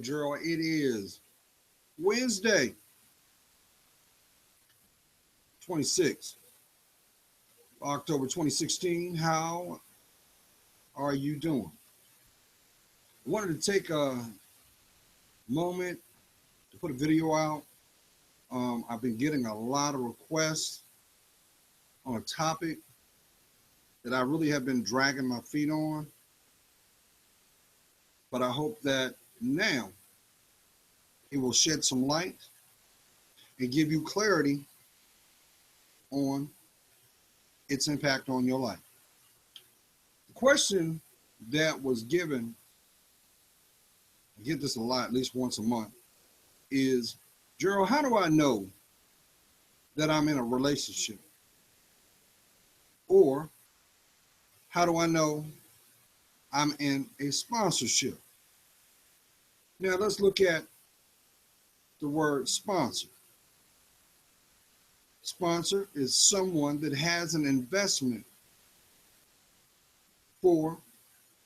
Gerald. It is Wednesday, 26th, October 2016. How are you doing? I wanted to take a moment to put a video out. I've been getting a lot of requests on a topic that I really have been dragging my feet on, but I hope that now it will shed some light and give you clarity on its impact on your life. The question that was given, I get this a lot, at least once a month, is, Gerald, how do I know that I'm in a relationship? Or how do I know I'm in a sponsorship? Now let's look at the word sponsor. Sponsor is someone that has an investment for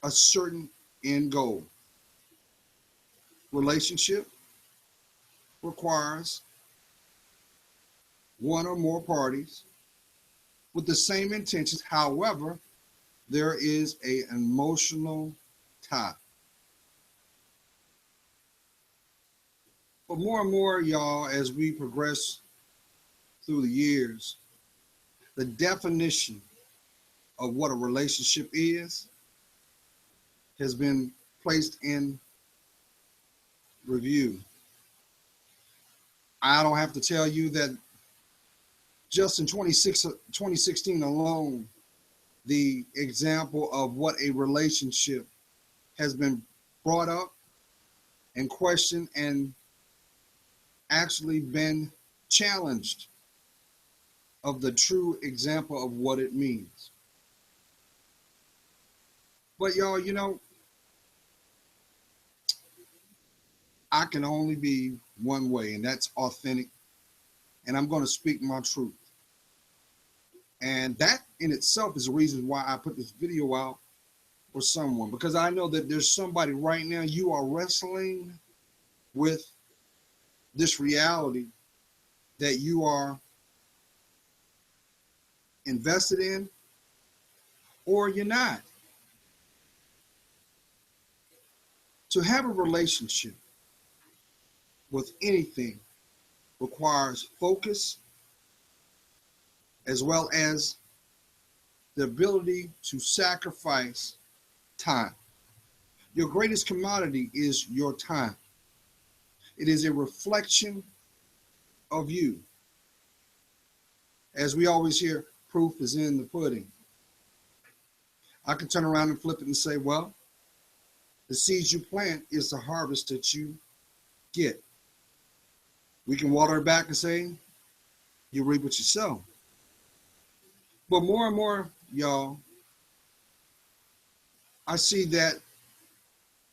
a certain end goal. Relationship requires one or more parties with the same intentions. However, there is an emotional tie. But more and more, y'all, as we progress through the years, the definition of what a relationship is has been placed in review. I don't have to tell you that just in 2016 alone, the example of what a relationship has been brought up and questioned and actually been challenged of the true example of what it means. But y'all, I can only be one way, and that's authentic, and I'm going to speak my truth. And that in itself is the reason why I put this video out for someone, because I know that there's somebody right now, you are wrestling with this reality that you are invested in, or you're not. To have a relationship with anything requires focus as well as the ability to sacrifice time. Your greatest commodity is your time. It is a reflection of you. As we always hear, proof is in the pudding. I can turn around and flip it and say, well, the seeds you plant is the harvest that you get. We can water it back and say, you reap what you sow. But more and more, y'all, I see that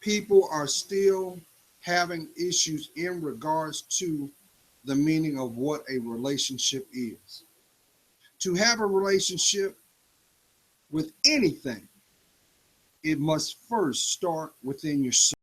people are still having issues in regards to the meaning of what a relationship is. To have a relationship with anything, it must first start within yourself.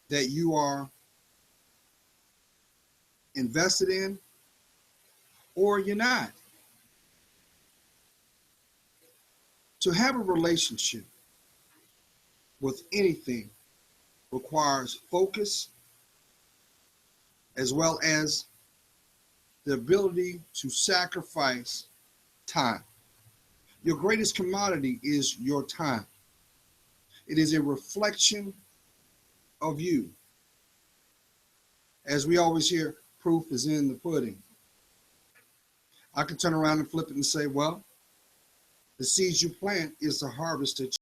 that you are invested in or you're not. To have a relationship with anything requires focus as well as the ability to sacrifice time. Your greatest commodity is your time. It is a reflection of you. As we always hear, proof is in the pudding. I can turn around and flip it and say, well, the seeds you plant is the harvest that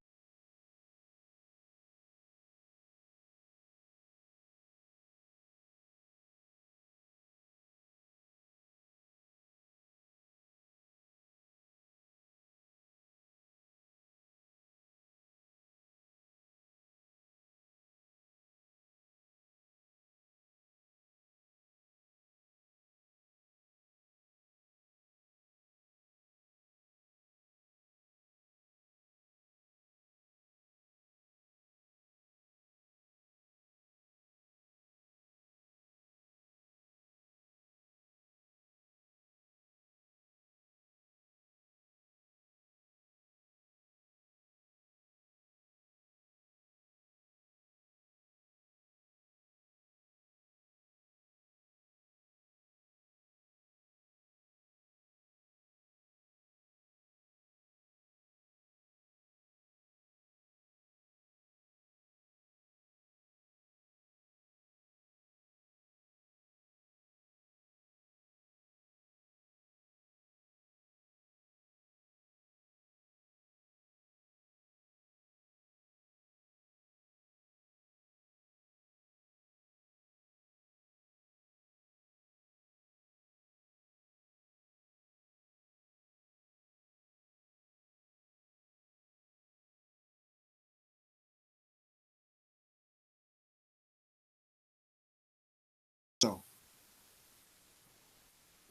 so.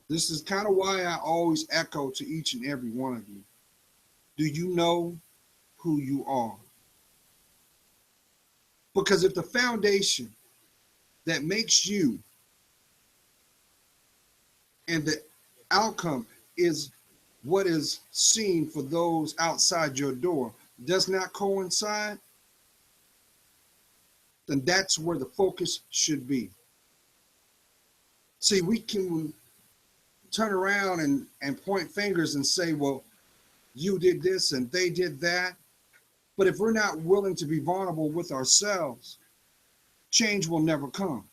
This is kind of why I always echo to each and every one of you. Do you know who you are? Because if the foundation that makes you and the outcome is what is seen for those outside your door does not coincide, then that's where the focus should be. See, we can turn around and point fingers and say, well, you did this and they did that. But if we're not willing to be vulnerable with ourselves, change will never come.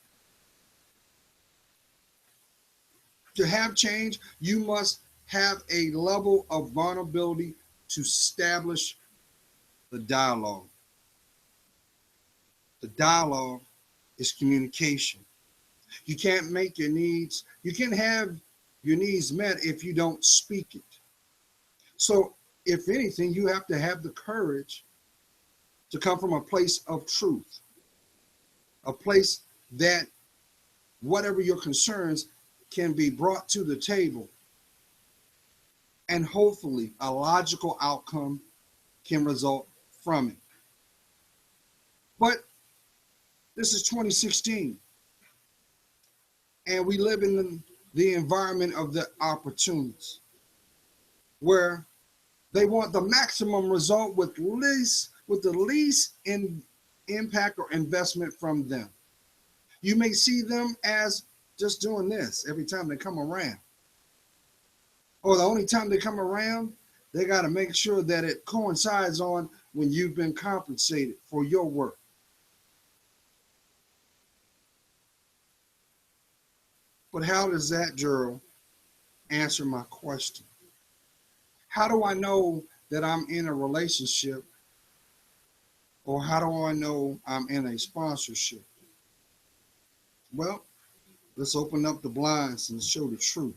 To have change, you must have a level of vulnerability to establish the dialogue. The dialogue is communication. You can't make your needs, you can't have your needs met if you don't speak it. So, if anything, you have to have the courage to come from a place of truth, a place that whatever your concerns can be brought to the table, and hopefully a logical outcome can result from it. But this is 2016, and we live in the environment of the opportunists, where they want the maximum result with the least impact or investment from them. You may see them as just doing this every time they come around. Or the only time they come around, they got to make sure that it coincides on when you've been compensated for your work. But how does that, Gerald, answer my question? How do I know that I'm in a relationship, or how do I know I'm in a sponsorship? Well, let's open up the blinds and show the truth.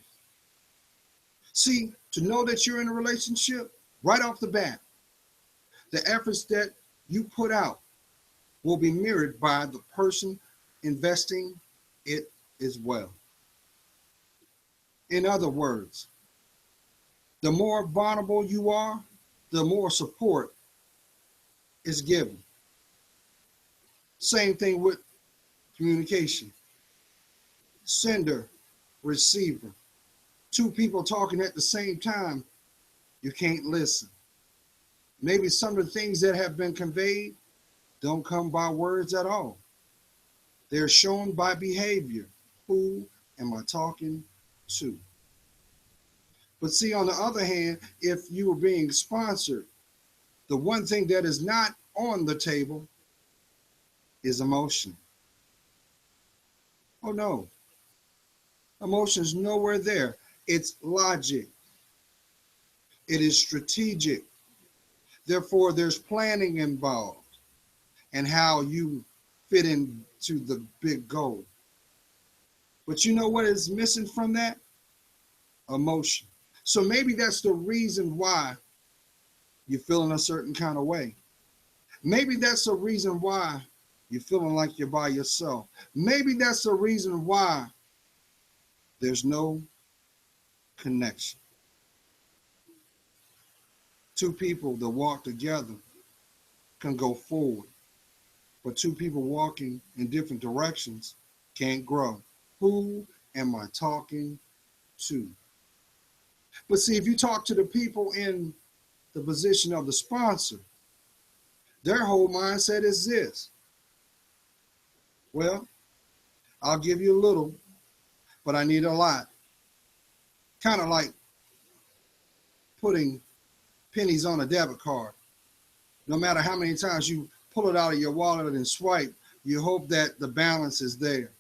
See, to know that you're in a relationship, right off the bat, the efforts that you put out will be mirrored by the person investing it as well. In other words, the more vulnerable you are, the more support is given. Same thing with Communication. Sender, receiver. Two people talking at the same time, you can't listen. Maybe some of the things that have been conveyed don't come by words at all. They're shown by behavior. Who am I talking to? But see, on the other hand, if you are being sponsored, the one thing that is not on the table is emotion. Oh no, emotion is nowhere there. It's logic. It is strategic. Therefore, there's planning involved and how you fit into the big goal. But you know what is missing from that? Emotion. So maybe that's the reason why you're feeling a certain kind of way. Maybe that's the reason why you're feeling like you're by yourself. Maybe that's the reason why there's no connection. Two people that walk together can go forward, but two people walking in different directions can't grow. Who am I talking to? But see, if you talk to the people in the position of the sponsor, their whole mindset is this. Well, I'll give you a little, but I need a lot. Kind of like putting pennies on a debit card. No matter how many times you pull it out of your wallet and swipe, you hope that the balance is there.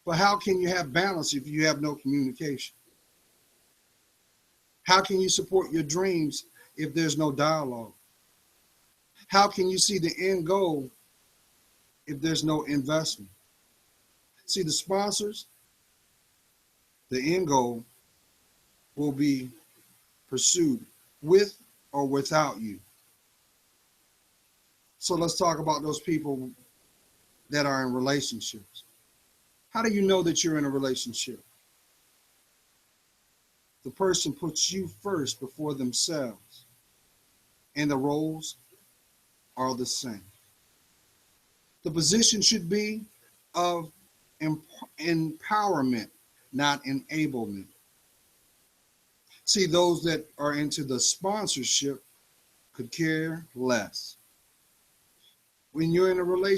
But how can you have balance if you have no communication? How can you support your dreams if there's no dialogue? How can you see the end goal if there's no investment? See, the sponsors, the end goal will be pursued with or without you. So let's talk about those people that are in relationships. How do you know that you're in a relationship? The person puts you first before themselves, and the roles are the same. The position should be of empowerment, not enablement. See, those that are into the sponsorship could care less. When you're in a relationship,